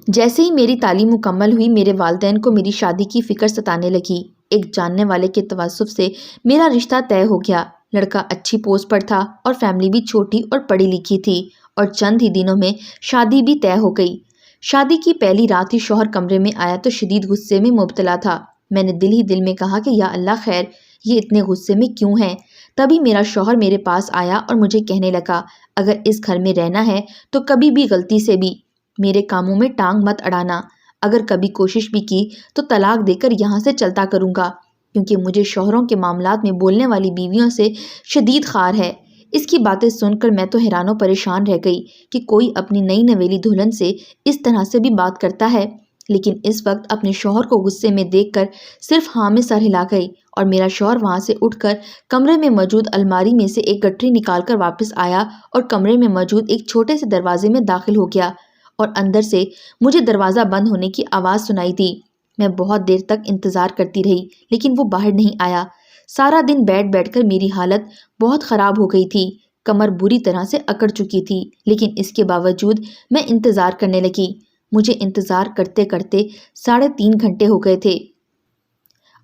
جیسے ہی میری تعلیم مکمل ہوئی میرے والدین کو میری شادی کی فکر ستانے لگی۔ ایک جاننے والے کے توسط سے میرا رشتہ طے ہو گیا۔ لڑکا اچھی پوسٹ پر تھا اور فیملی بھی چھوٹی اور پڑھی لکھی تھی، اور چند ہی دنوں میں شادی بھی طے ہو گئی۔ شادی کی پہلی رات ہی شوہر کمرے میں آیا تو شدید غصے میں مبتلا تھا۔ میں نے دل ہی دل میں کہا کہ یا اللہ خیر، یہ اتنے غصے میں کیوں ہے؟ تبھی میرا شوہر میرے پاس آیا اور مجھے کہنے لگا، اگر اس گھر میں رہنا ہے تو کبھی بھی غلطی سے بھی میرے کاموں میں ٹانگ مت اڑانا۔ اگر کبھی کوشش بھی کی تو طلاق دے کر یہاں سے چلتا کروں گا، کیونکہ مجھے شوہروں کے معاملات میں بولنے والی بیویوں سے شدید خار ہے۔ اس کی باتیں سن کر میں تو حیران و پریشان رہ گئی کہ کوئی اپنی نئی نویلی دلہن سے اس طرح سے بھی بات کرتا ہے، لیکن اس وقت اپنے شوہر کو غصے میں دیکھ کر صرف ہاں میں سر ہلا گئی، اور میرا شوہر وہاں سے اٹھ کر کمرے میں موجود الماری میں سے ایک گٹھری نکال کر واپس آیا اور کمرے میں موجود ایک چھوٹے سے دروازے میں داخل ہو گیا، اور اندر سے مجھے دروازہ بند ہونے کی آواز سنائی دی۔ میں بہت دیر تک انتظار کرتی رہی لیکن وہ باہر نہیں آیا۔ سارا دن بیٹھ کر میری حالت بہت خراب ہو گئی تھی، کمر بری طرح سے اکڑ چکی تھی، لیکن اس کے باوجود میں انتظار کرنے لگی۔ مجھے انتظار کرتے کرتے 3.5 گھنٹے ہو گئے تھے۔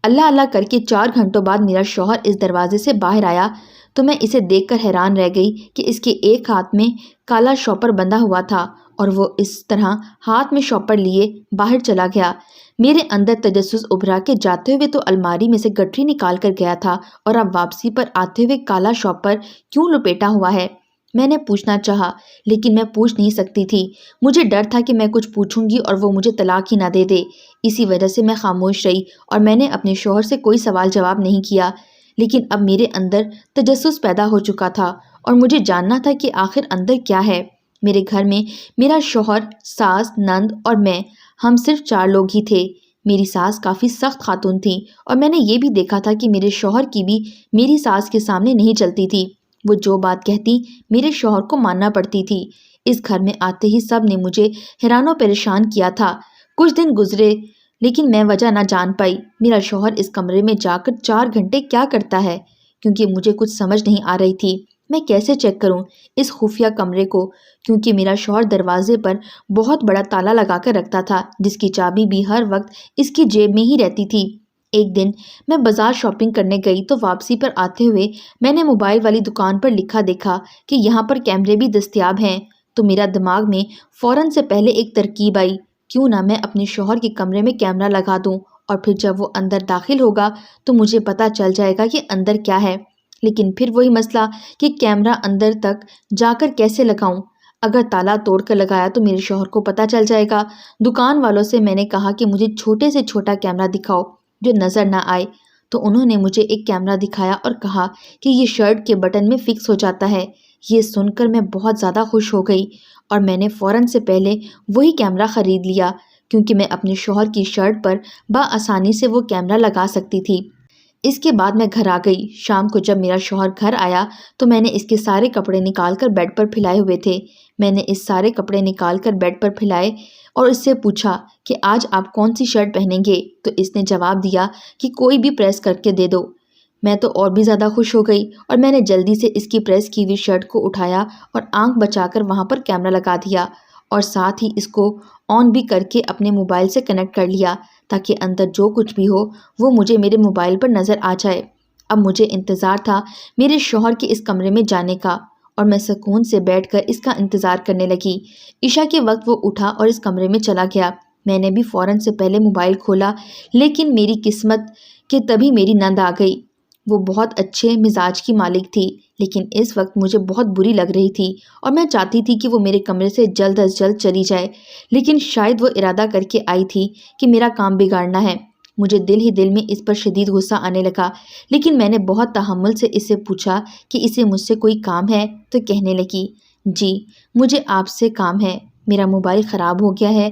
اللہ اللہ کر کے 4 گھنٹوں بعد میرا شوہر اس دروازے سے باہر آیا تو میں اسے دیکھ کر حیران رہ گئی کہ اس کے ایک ہاتھ میں کالا شاپر بندھا ہوا تھا اور وہ اس طرح ہاتھ میں شاپر لیے باہر چلا گیا۔ میرے اندر تجسس ابھرا کہ جاتے ہوئے تو الماری میں سے گٹھری نکال کر گیا تھا اور اب واپسی پر آتے ہوئے کالا شاپر کیوں لپیٹا ہوا ہے؟ میں نے پوچھنا چاہا لیکن میں پوچھ نہیں سکتی تھی۔ مجھے ڈر تھا کہ میں کچھ پوچھوں گی اور وہ مجھے طلاق ہی نہ دے دے۔ اسی وجہ سے میں خاموش رہی اور میں نے اپنے شوہر سے کوئی سوال جواب نہیں کیا، لیکن اب میرے اندر تجسس پیدا ہو چکا تھا اور مجھے جاننا تھا کہ آخر اندر کیا ہے۔ میرے گھر میں میرا شوہر، ساس، نند اور میں، ہم صرف 4 لوگ ہی تھے۔ میری ساس کافی سخت خاتون تھی اور میں نے یہ بھی دیکھا تھا کہ میرے شوہر کی بھی میری ساس کے سامنے نہیں چلتی تھی۔ وہ جو بات کہتی میرے شوہر کو ماننا پڑتی تھی۔ اس گھر میں آتے ہی سب نے مجھے حیران و پریشان کیا تھا۔ کچھ دن گزرے لیکن میں وجہ نہ جان پائی میرا شوہر اس کمرے میں جا کر 4 گھنٹے کیا کرتا ہے، کیونکہ مجھے کچھ سمجھ نہیں آ رہی تھی۔ میں کیسے چیک کروں اس خفیہ کمرے کو، کیونکہ میرا شوہر دروازے پر بہت بڑا تالا لگا کر رکھتا تھا جس کی چابی بھی ہر وقت اس کی جیب میں ہی رہتی تھی۔ ایک دن میں بازار شاپنگ کرنے گئی تو واپسی پر آتے ہوئے میں نے موبائل والی دکان پر لکھا دیکھا کہ یہاں پر کیمرے بھی دستیاب ہیں، تو میرا دماغ میں فوراً سے پہلے ایک ترکیب آئی، کیوں نہ میں اپنے شوہر کے کمرے میں کیمرہ لگا دوں اور پھر جب وہ اندر داخل ہوگا تو مجھے پتہ چل جائے گا کہ اندر کیا ہے۔ لیکن پھر وہی مسئلہ کہ کیمرہ اندر تک جا کر کیسے لگاؤں؟ اگر تالا توڑ کر لگایا تو میرے شوہر کو پتہ چل جائے گا۔ دکان والوں سے میں نے کہا کہ مجھے چھوٹے سے چھوٹا کیمرہ دکھاؤ جو نظر نہ آئے، تو انہوں نے مجھے ایک کیمرہ دکھایا اور کہا کہ یہ شرٹ کے بٹن میں فکس ہو جاتا ہے۔ یہ سن کر میں بہت زیادہ خوش ہو گئی اور میں نے فوراً سے پہلے وہی کیمرہ خرید لیا، کیونکہ میں اپنے شوہر کی شرٹ پر بآسانی سے وہ کیمرہ لگا سکتی تھی۔ اس کے بعد میں گھر آ گئی۔ شام کو جب میرا شوہر گھر آیا تو میں نے اس کے سارے کپڑے نکال کر بیڈ پر پھیلائے ہوئے تھے۔ میں نے اس سارے کپڑے نکال کر بیڈ پر پھیلائے اور اس سے پوچھا کہ آج آپ کون سی شرٹ پہنیں گے، تو اس نے جواب دیا کہ کوئی بھی پریس کر کے دے دو۔ میں تو اور بھی زیادہ خوش ہو گئی اور میں نے جلدی سے اس کی پریس کی ہوئی شرٹ کو اٹھایا اور آنکھ بچا کر وہاں پر کیمرہ لگا دیا اور ساتھ ہی اس کو آن بھی کر کے اپنے موبائل سے کنیکٹ کر لیا تاکہ اندر جو کچھ بھی ہو وہ مجھے میرے موبائل پر نظر آ جائے۔ اب مجھے انتظار تھا میرے شوہر کے اس کمرے میں جانے کا اور میں سکون سے بیٹھ کر اس کا انتظار کرنے لگی۔ عشاء کے وقت وہ اٹھا اور اس کمرے میں چلا گیا۔ میں نے بھی فوراً سے پہلے موبائل کھولا، لیکن میری قسمت کہ تبھی میری نند آ گئی۔ وہ بہت اچھے مزاج کی مالک تھی، لیکن اس وقت مجھے بہت بری لگ رہی تھی اور میں چاہتی تھی کہ وہ میرے کمرے سے جلد از جلد چلی جائے، لیکن شاید وہ ارادہ کر کے آئی تھی کہ میرا کام بگاڑنا ہے۔ مجھے دل ہی دل میں اس پر شدید غصہ آنے لگا، لیکن میں نے بہت تحمل سے اس سے پوچھا کہ اسے مجھ سے کوئی کام ہے، تو کہنے لگی، جی مجھے آپ سے کام ہے، میرا موبائل خراب ہو گیا ہے،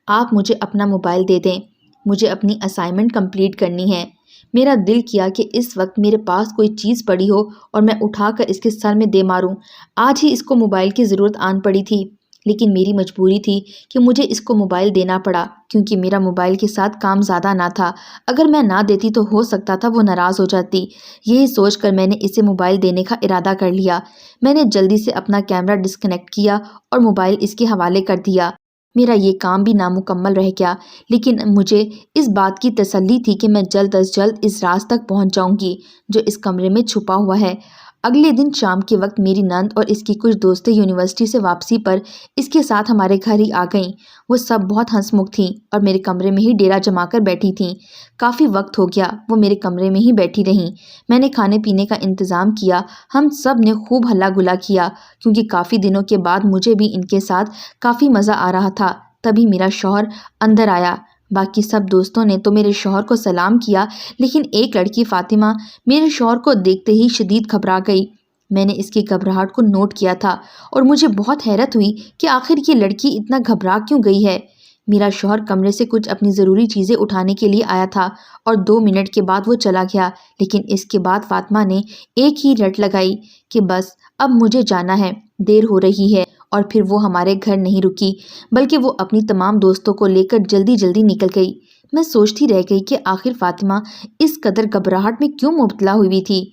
آپ مجھے اپنا موبائل دے دیں، مجھے اپنی اسائنمنٹ کمپلیٹ کرنی ہے۔ میرا دل کیا کہ اس وقت میرے پاس کوئی چیز پڑی ہو اور میں اٹھا کر اس کے سر میں دے ماروں۔ آج ہی اس کو موبائل کی ضرورت آن پڑی تھی، لیکن میری مجبوری تھی کہ مجھے اس کو موبائل دینا پڑا، کیونکہ میرا موبائل کے ساتھ کام زیادہ نہ تھا۔ اگر میں نہ دیتی تو ہو سکتا تھا وہ ناراض ہو جاتی۔ یہی سوچ کر میں نے اسے موبائل دینے کا ارادہ کر لیا۔ میں نے جلدی سے اپنا کیمرہ ڈسکنیکٹ کیا اور موبائل اس کے حوالے کر دیا۔ میرا یہ کام بھی نامکمل رہ گیا، لیکن مجھے اس بات کی تسلی تھی کہ میں جلد از جلد اس راز تک پہنچ جاؤں گی جو اس کمرے میں چھپا ہوا ہے۔ اگلے دن شام کے وقت میری نند اور اس کی کچھ دوستیں یونیورسٹی سے واپسی پر اس کے ساتھ ہمارے گھر ہی آ گئیں۔ وہ سب بہت ہنس مکھ تھیں اور میرے کمرے میں ہی ڈیرا جما کر بیٹھی تھیں۔ کافی وقت ہو گیا وہ میرے کمرے میں ہی بیٹھی رہیں۔ میں نے کھانے پینے کا انتظام کیا۔ ہم سب نے خوب ہلا گلا کیا کیونکہ کافی دنوں کے بعد مجھے بھی ان کے ساتھ کافی مزہ آ رہا تھا۔ تبھی میرا شوہر اندر آیا۔ باقی سب دوستوں نے تو میرے شوہر کو سلام کیا، لیکن ایک لڑکی فاطمہ میرے شوہر کو دیکھتے ہی شدید گھبرا گئی۔ میں نے اس کی گھبراہٹ کو نوٹ کیا تھا اور مجھے بہت حیرت ہوئی کہ آخر یہ لڑکی اتنا گھبرا کیوں گئی ہے۔ میرا شوہر کمرے سے کچھ اپنی ضروری چیزیں اٹھانے کے لیے آیا تھا اور 2 منٹ کے بعد وہ چلا گیا، لیکن اس کے بعد فاطمہ نے ایک ہی رٹ لگائی کہ بس اب مجھے جانا ہے، دیر ہو رہی ہے، اور پھر وہ ہمارے گھر نہیں رکی بلکہ وہ اپنی تمام دوستوں کو لے کر جلدی جلدی نکل گئی۔ میں سوچتی رہ گئی کہ آخر فاطمہ اس قدر گھبراہٹ میں کیوں مبتلا ہوئی تھی،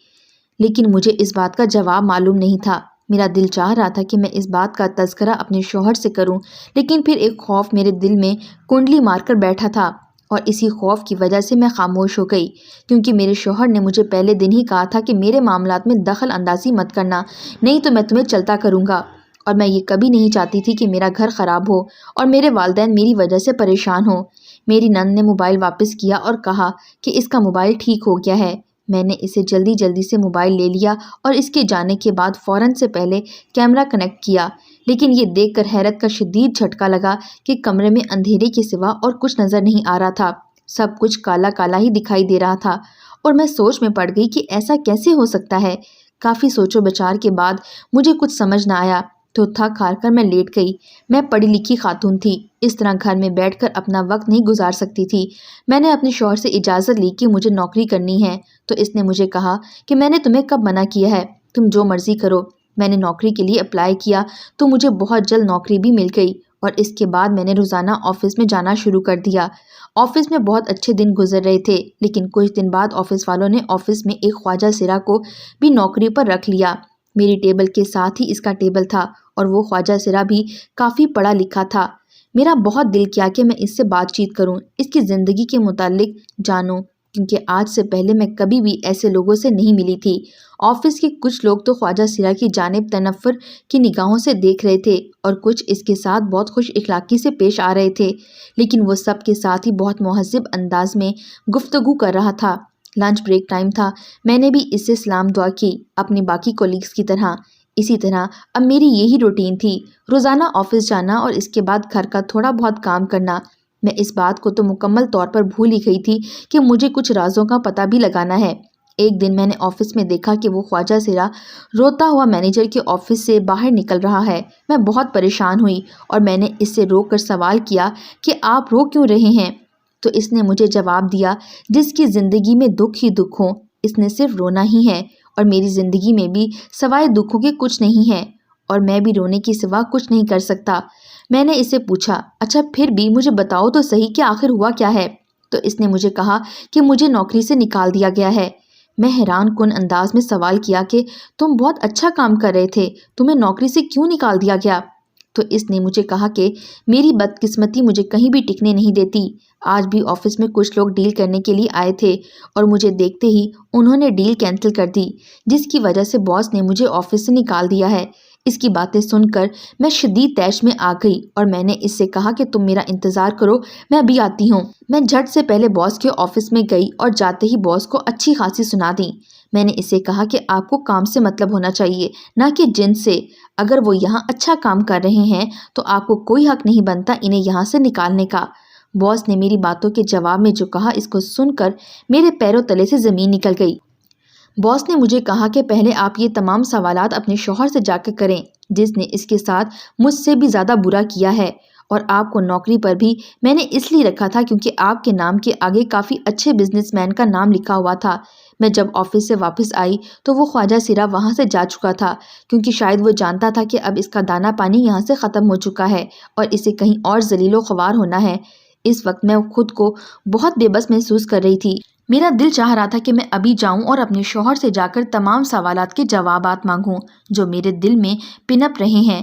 لیکن مجھے اس بات کا جواب معلوم نہیں تھا۔ میرا دل چاہ رہا تھا کہ میں اس بات کا تذکرہ اپنے شوہر سے کروں، لیکن پھر ایک خوف میرے دل میں کنڈلی مار کر بیٹھا تھا اور اسی خوف کی وجہ سے میں خاموش ہو گئی، کیونکہ میرے شوہر نے مجھے پہلے دن ہی کہا تھا کہ میرے معاملات میں دخل اندازی مت کرنا، نہیں تو میں تمہیں چلتا کروں گا، اور میں یہ کبھی نہیں چاہتی تھی کہ میرا گھر خراب ہو اور میرے والدین میری وجہ سے پریشان ہوں۔ میری نند نے موبائل واپس کیا اور کہا کہ اس کا موبائل ٹھیک ہو گیا ہے۔ میں نے اسے جلدی جلدی سے موبائل لے لیا اور اس کے جانے کے بعد فوراً سے پہلے کیمرہ کنیکٹ کیا، لیکن یہ دیکھ کر حیرت کا شدید جھٹکا لگا کہ کمرے میں اندھیرے کے سوا اور کچھ نظر نہیں آ رہا تھا۔ سب کچھ کالا کالا ہی دکھائی دے رہا تھا اور میں سوچ میں پڑ گئی کہ ایسا کیسے ہو سکتا ہے۔ کافی سوچ و بچار کے بعد مجھے کچھ سمجھ نہ آیا تو تھک ہار کر میں لیٹ گئی۔ میں پڑھی لکھی خاتون تھی، اس طرح گھر میں بیٹھ کر اپنا وقت نہیں گزار سکتی تھی۔ میں نے اپنے شوہر سے اجازت لی کہ مجھے نوکری کرنی ہے تو اس نے مجھے کہا کہ میں نے تمہیں کب منع کیا ہے، تم جو مرضی کرو۔ میں نے نوکری کے لیے اپلائی کیا تو مجھے بہت جلد نوکری بھی مل گئی اور اس کے بعد میں نے روزانہ آفس میں جانا شروع کر دیا۔ آفس میں بہت اچھے دن گزر رہے تھے، لیکن کچھ دن بعد آفس والوں نے آفس میں ایک خواجہ سرا کو بھی نوکری پر رکھ لیا۔ میری ٹیبل کے ساتھ ہی اس کا ٹیبل تھا اور وہ خواجہ سرا بھی کافی پڑھا لکھا تھا۔ میرا بہت دل کیا کہ میں اس سے بات چیت کروں، اس کی زندگی کے متعلق جانوں، کیونکہ آج سے پہلے میں کبھی بھی ایسے لوگوں سے نہیں ملی تھی۔ آفس کے کچھ لوگ تو خواجہ سرا کی جانب تنفر کی نگاہوں سے دیکھ رہے تھے اور کچھ اس کے ساتھ بہت خوش اخلاقی سے پیش آ رہے تھے، لیکن وہ سب کے ساتھ ہی بہت مہذب انداز میں گفتگو کر رہا تھا۔ لنچ بریک ٹائم تھا، میں نے بھی اس سے سلام دعا کی اپنے باقی کولیگز کی طرح۔ اسی طرح اب میری یہی روٹین تھی، روزانہ آفس جانا اور اس کے بعد گھر کا تھوڑا بہت کام کرنا۔ میں اس بات کو تو مکمل طور پر بھول ہی گئی تھی کہ مجھے کچھ رازوں کا پتہ بھی لگانا ہے۔ ایک دن میں نے آفس میں دیکھا کہ وہ خواجہ سرا روتا ہوا مینیجر کے آفس سے باہر نکل رہا ہے۔ میں بہت پریشان ہوئی اور میں نے اس سے روک کر سوال کیا کہ آپ رو کیوں رہے ہیں؟ تو اس نے مجھے جواب دیا، جس کی زندگی میں دکھ ہی دکھ ہوں، اس نے صرف رونا ہی ہے، اور میری زندگی میں بھی سوائے دکھوں کے کچھ نہیں ہے اور میں بھی رونے کی سوا کچھ نہیں کر سکتا۔ میں نے اسے پوچھا، اچھا پھر بھی مجھے بتاؤ تو صحیح کہ آخر ہوا کیا ہے؟ تو اس نے مجھے کہا کہ مجھے نوکری سے نکال دیا گیا ہے۔ میں حیران کن انداز میں سوال کیا کہ تم بہت اچھا کام کر رہے تھے، تمہیں نوکری سے کیوں نکال دیا گیا؟ تو اس نے مجھے کہا کہ میری بدقسمتی مجھے کہیں بھی ٹکنے نہیں دیتی۔ آج بھی آفس میں کچھ لوگ ڈیل کرنے کے لیے آئے تھے اور مجھے دیکھتے ہی انہوں نے ڈیل کینسل کر دی، جس کی وجہ سے باس نے مجھے آفس سے نکال دیا ہے۔ اس کی باتیں سن کر میں شدید طیش میں آ گئی اور میں نے اس سے کہا کہ تم میرا انتظار کرو، میں ابھی آتی ہوں۔ میں جھٹ سے پہلے باس کے آفس میں گئی اور جاتے ہی باس کو اچھی خاصی سنا دی۔ میں نے اسے کہا کہ آپ کو کام سے مطلب ہونا چاہیے، نہ کہ جنس سے۔ اگر وہ یہاں اچھا کام کر رہے ہیں تو آپ کو کوئی حق نہیں بنتا انہیں یہاں سے نکالنے کا۔ باس نے میری باتوں کے جواب میں جو کہا، اس کو سن کر میرے پیروں تلے سے زمین نکل گئی۔ باس نے مجھے کہا کہ پہلے آپ یہ تمام سوالات اپنے شوہر سے جا کر کریں، جس نے اس کے ساتھ مجھ سے بھی زیادہ برا کیا ہے، اور آپ کو نوکری پر بھی میں نے اس لیے رکھا تھا کیونکہ آپ کے نام کے آگے کافی اچھے بزنس مین کا نام لکھا ہوا تھا۔ میں جب آفس سے واپس آئی تو وہ خواجہ سرا وہاں سے جا چکا تھا، کیونکہ شاید وہ جانتا تھا کہ اب اس کا دانہ پانی یہاں سے ختم ہو چکا ہے اور اسے کہیں اور ذلیل و خوار ہونا ہے۔ اس وقت میں خود کو بہت بے بس محسوس کر رہی تھی۔ میرا دل چاہ رہا تھا کہ میں ابھی جاؤں اور اپنے شوہر سے جا کر تمام سوالات کے جوابات مانگوں جو میرے دل میں پنپ رہے ہیں۔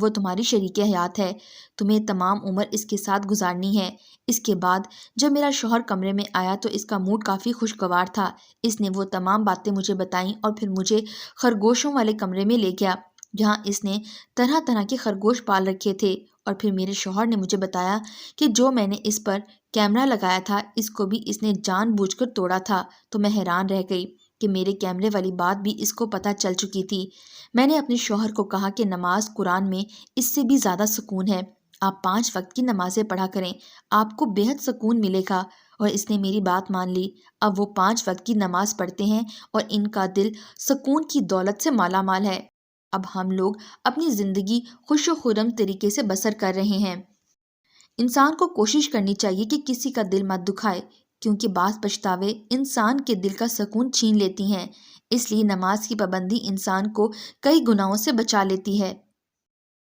وہ تمہاری شریک حیات ہے، تمہیں تمام عمر اس کے ساتھ گزارنی ہے۔ اس کے بعد جب میرا شوہر کمرے میں آیا تو اس کا موڈ کافی خوشگوار تھا۔ اس نے وہ تمام باتیں مجھے بتائیں اور پھر مجھے خرگوشوں والے کمرے میں لے گیا جہاں اس نے طرح طرح کے خرگوش پال رکھے تھے، اور پھر میرے شوہر نے مجھے بتایا کہ جو میں نے اس پر کیمرہ لگایا تھا اس کو بھی اس نے جان بوجھ کر توڑا تھا۔ تو میں حیران رہ گئی کہ میرے کیمرے والی بات بھی اس کو پتہ چل چکی تھی۔ میں نے اپنے شوہر کو کہا کہ نماز قرآن میں اس سے بھی زیادہ سکون ہے، آپ 5 وقت کی نمازیں پڑھا کریں، آپ کو بے حد سکون ملے گا۔ اور اس نے میری بات مان لی۔ اب وہ 5 وقت کی نماز پڑھتے ہیں اور ان کا دل سکون کی دولت سے مالا مال ہے۔ اب ہم لوگ اپنی زندگی خوش و خرم طریقے سے بسر کر رہے ہیں۔ انسان کو کوشش کرنی چاہیے کہ کسی کا دل مت دکھائے، کیونکہ بعض پچھتاوے انسان کے دل کا سکون چھین لیتی ہیں۔ اس لیے نماز کی پابندی انسان کو کئی گناہوں سے بچا لیتی ہے۔